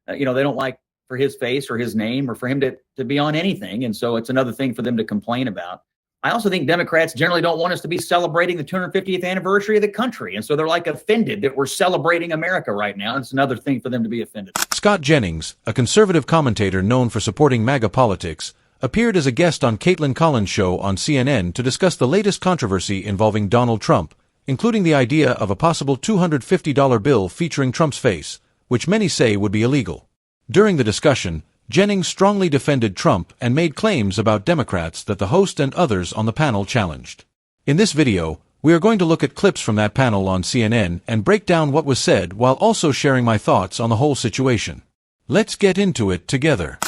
They don't like for his face or his name or for him to be on anything. And so it's another thing for them to complain about. I also think Democrats generally don't want us to be celebrating the 250th anniversary of the country. And so they're like offended that we're celebrating America right now. It's another thing for them to be offended. Scott Jennings, a conservative commentator known for supporting MAGA politics, appeared as a guest on Caitlin Collins' show on CNN to discuss the latest controversy involving Donald Trump, including the idea of a possible $250 bill featuring Trump's face, which many say would be illegal. During the discussion, Jennings strongly defended Trump and made claims about Democrats that the host and others on the panel challenged. In this video, we are going to look at clips from that panel on CNN and break down what was said while also sharing my thoughts on the whole situation. Let's get into it together.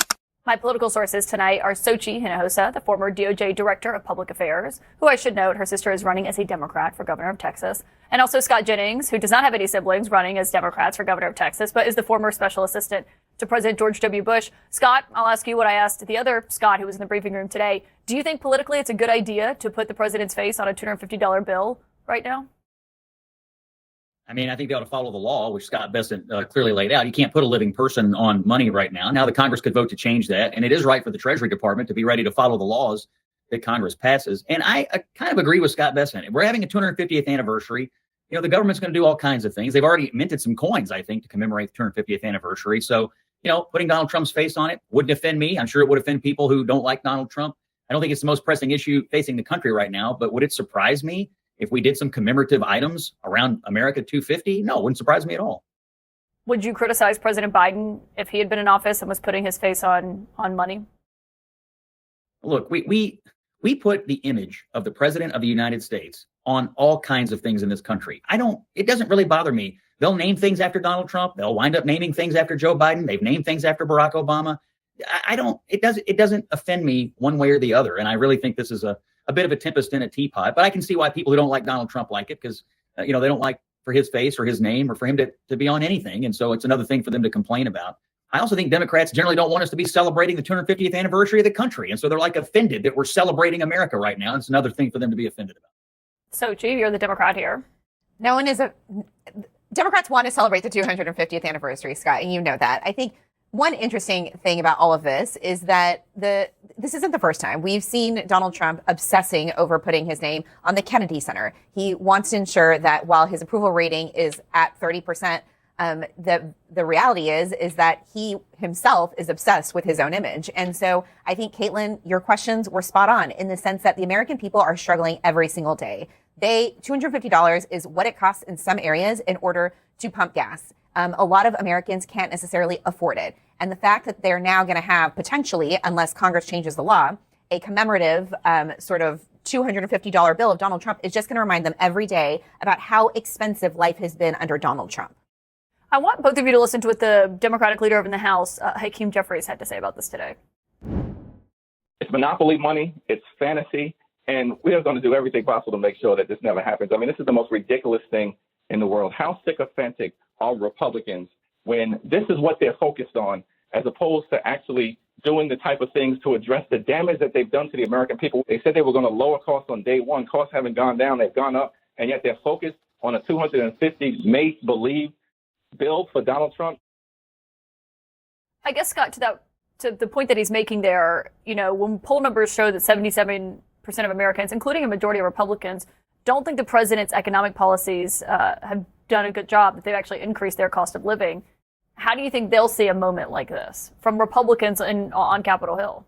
My political sources tonight are Xochitl Hinojosa, the former DOJ Director of Public Affairs, who I should note her sister is running as a Democrat for governor of Texas, and also Scott Jennings, who does not have any siblings running as Democrats for governor of Texas, but is the former special assistant to President George W. Bush. Scott, I'll ask you what I asked the other Scott who was in the briefing room today. Do you think politically it's a good idea to put the president's face on a $250 bill right now? I mean, I think they ought to follow the law, which Scott Bessent clearly laid out. You can't put a living person on money right now. Now the Congress could vote to change that. And it is right for the Treasury Department to be ready to follow the laws that Congress passes. And I kind of agree with Scott Bessent. We're having a 250th anniversary. The government's going to do all kinds of things. They've already minted some coins, I think, to commemorate the 250th anniversary. So, putting Donald Trump's face on it wouldn't offend me. I'm sure it would offend people who don't like Donald Trump. I don't think it's the most pressing issue facing the country right now. But would it surprise me if we did some commemorative items around America 250? No, it wouldn't surprise me at all. Would you criticize President Biden if he had been in office and was putting his face on money? Look, we put the image of the president of the United States on all kinds of things in this country. It doesn't really bother me. They'll name things after Donald Trump. They'll wind up naming things after Joe Biden. They've named things after Barack Obama. It doesn't offend me one way or the other. And I really think this is a bit of a tempest in a teapot, but I can see why people who don't like Donald Trump like it, because, they don't like for his face or his name or for him to be on anything. And so it's another thing for them to complain about. I also think Democrats generally don't want us to be celebrating the 250th anniversary of the country. And so they're like offended that we're celebrating America right now. It's another thing for them to be offended about. Xochitl, you're the Democrat here. No one is Democrats want to celebrate the 250th anniversary, Scott, and you know that. I think one interesting thing about all of this is that this isn't the first time. We've seen Donald Trump obsessing over putting his name on the Kennedy Center. He wants to ensure that while his approval rating is at 30%, the reality is that he himself is obsessed with his own image. And so I think, Caitlin, your questions were spot on in the sense that the American people are struggling every single day. $250 is what it costs in some areas in order to pump gas. A lot of Americans can't necessarily afford it. And the fact that they're now going to have potentially, unless Congress changes the law, a commemorative sort of $250 bill of Donald Trump is just going to remind them every day about how expensive life has been under Donald Trump. I want both of you to listen to what the Democratic leader in the House, Hakeem Jeffries, had to say about this today. It's monopoly money. It's fantasy. And we are going to do everything possible to make sure that this never happens. I mean, this is the most ridiculous thing in the world. How sycophantic are Republicans when this is what they're focused on, as opposed to actually doing the type of things to address the damage that they've done to the American people. They said they were going to lower costs on day one. Costs haven't gone down. They've gone up. And yet they're focused on a 250 make-believe bill for Donald Trump. I guess, Scott, to the point that he's making there, when poll numbers show that 77% of Americans, including a majority of Republicans, don't think the president's economic policies have done a good job, that they've actually increased their cost of living. How do you think they'll see a moment like this from Republicans on Capitol Hill?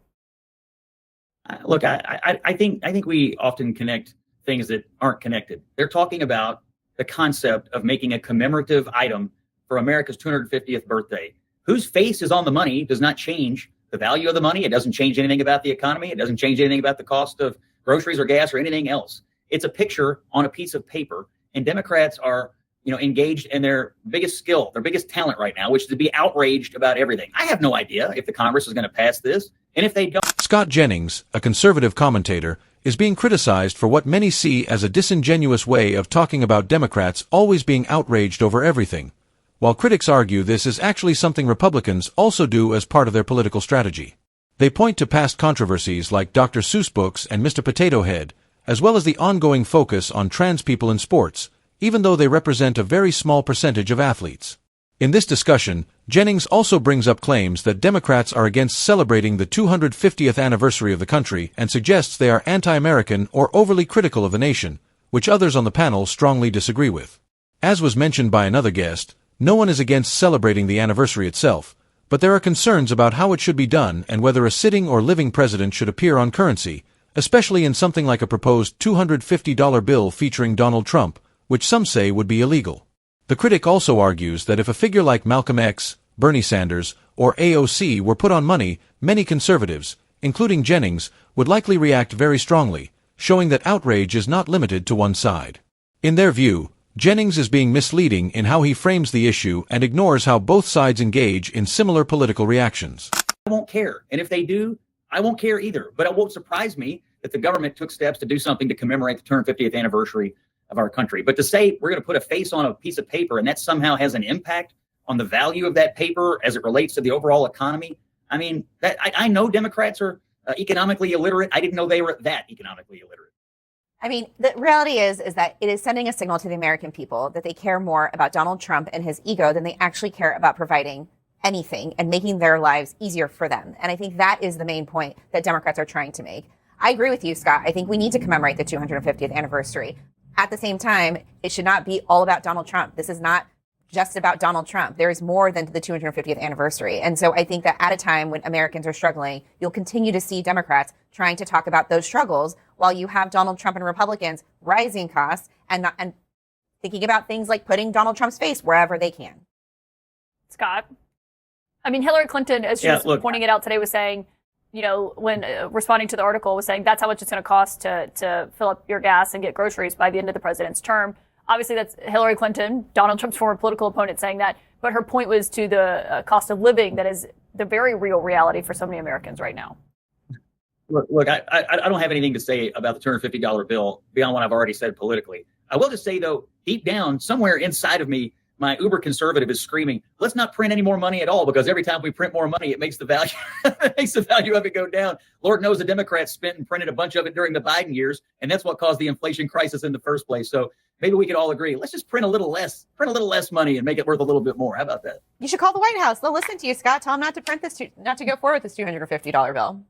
Look, I think we often connect things that aren't connected. They're talking about the concept of making a commemorative item for America's 250th birthday. Whose face is on the money does not change the value of the money. It doesn't change anything about the economy. It doesn't change anything about the cost of groceries or gas or anything else. It's a picture on a piece of paper, and Democrats are engaged in their biggest skill, their biggest talent right now, which is to be outraged about everything. I have no idea if the Congress is going to pass this, and if they don't. Scott Jennings, a conservative commentator, is being criticized for what many see as a disingenuous way of talking about Democrats always being outraged over everything, while critics argue this is actually something Republicans also do as part of their political strategy. They point to past controversies like Dr. Seuss books and Mr. Potato Head, as well as the ongoing focus on trans people in sports, even though they represent a very small percentage of athletes. In this discussion, Jennings also brings up claims that Democrats are against celebrating the 250th anniversary of the country and suggests they are anti-American or overly critical of the nation, which others on the panel strongly disagree with. As was mentioned by another guest, no one is against celebrating the anniversary itself, but there are concerns about how it should be done and whether a sitting or living president should appear on currency, especially in something like a proposed $250 bill featuring Donald Trump, which some say would be illegal. The critic also argues that if a figure like Malcolm X, Bernie Sanders, or AOC were put on money, many conservatives, including Jennings, would likely react very strongly, showing that outrage is not limited to one side. In their view, Jennings is being misleading in how he frames the issue and ignores how both sides engage in similar political reactions. I won't care. And if they do, I won't care either. But it won't surprise me that the government took steps to do something to commemorate the 250th anniversary of our country. But to say we're going to put a face on a piece of paper and that somehow has an impact on the value of that paper as it relates to the overall economy, I mean, that I know Democrats are economically illiterate. I didn't know they were that economically illiterate. I mean, the reality is that it is sending a signal to the American people that they care more about Donald Trump and his ego than they actually care about providing anything and making their lives easier for them. And I think that is the main point that Democrats are trying to make. I agree with you, Scott. I think we need to commemorate the 250th anniversary. At the same time, it should not be all about Donald Trump. This is not just about Donald Trump. There is more than the 250th anniversary. And so I think that at a time when Americans are struggling, you'll continue to see Democrats trying to talk about those struggles while you have Donald Trump and Republicans rising costs and thinking about things like putting Donald Trump's face wherever they can. Scott? I mean, Hillary Clinton, as she was pointing it out today, was saying, you know, when responding to the article, was saying that's how much it's going to cost to fill up your gas and get groceries by the end of the president's term. Obviously, that's Hillary Clinton, Donald Trump's former political opponent, saying that. But her point was to the cost of living that is the very real reality for so many Americans right now. Look, I don't have anything to say about the $250 bill beyond what I've already said politically. I will just say, though, deep down, somewhere inside of me, my uber conservative is screaming, let's not print any more money at all, because every time we print more money, it makes the value of it go down. Lord knows the Democrats spent and printed a bunch of it during the Biden years, and that's what caused the inflation crisis in the first place. So maybe we could all agree, let's just print a little less money and make it worth a little bit more. How about that? You should call the White House. They'll listen to you, Scott. Tell them not to print this, not to go forward with this $250 bill.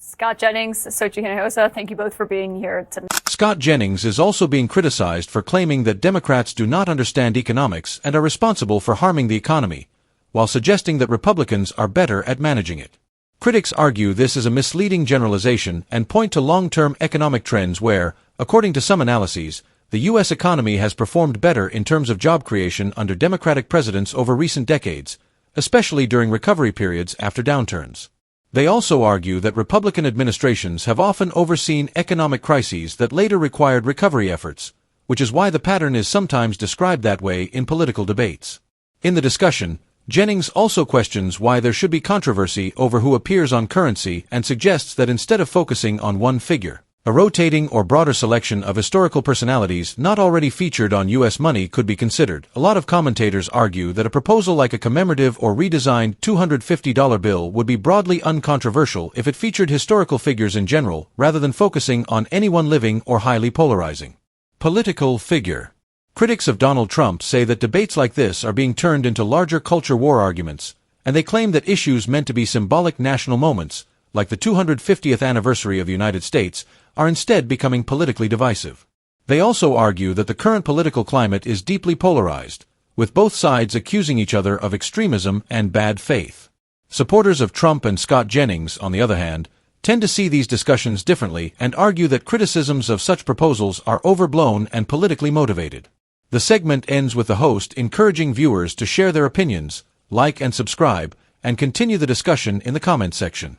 Scott Jennings, Xochitl Hinojosa, thank you both for being here tonight. Scott Jennings is also being criticized for claiming that Democrats do not understand economics and are responsible for harming the economy, while suggesting that Republicans are better at managing it. Critics argue this is a misleading generalization and point to long-term economic trends where, according to some analyses, the U.S. economy has performed better in terms of job creation under Democratic presidents over recent decades, especially during recovery periods after downturns. They also argue that Republican administrations have often overseen economic crises that later required recovery efforts, which is why the pattern is sometimes described that way in political debates. In the discussion, Jennings also questions why there should be controversy over who appears on currency and suggests that instead of focusing on one figure, a rotating or broader selection of historical personalities not already featured on U.S. money could be considered. A lot of commentators argue that a proposal like a commemorative or redesigned $250 bill would be broadly uncontroversial if it featured historical figures in general, rather than focusing on anyone living or highly polarizing. Political figure. Critics of Donald Trump say that debates like this are being turned into larger culture war arguments, and they claim that issues meant to be symbolic national moments, like the 250th anniversary of the United States, are instead becoming politically divisive. They also argue that the current political climate is deeply polarized, with both sides accusing each other of extremism and bad faith. Supporters of Trump and Scott Jennings, on the other hand, tend to see these discussions differently and argue that criticisms of such proposals are overblown and politically motivated. The segment ends with the host encouraging viewers to share their opinions, like and subscribe, and continue the discussion in the comments section.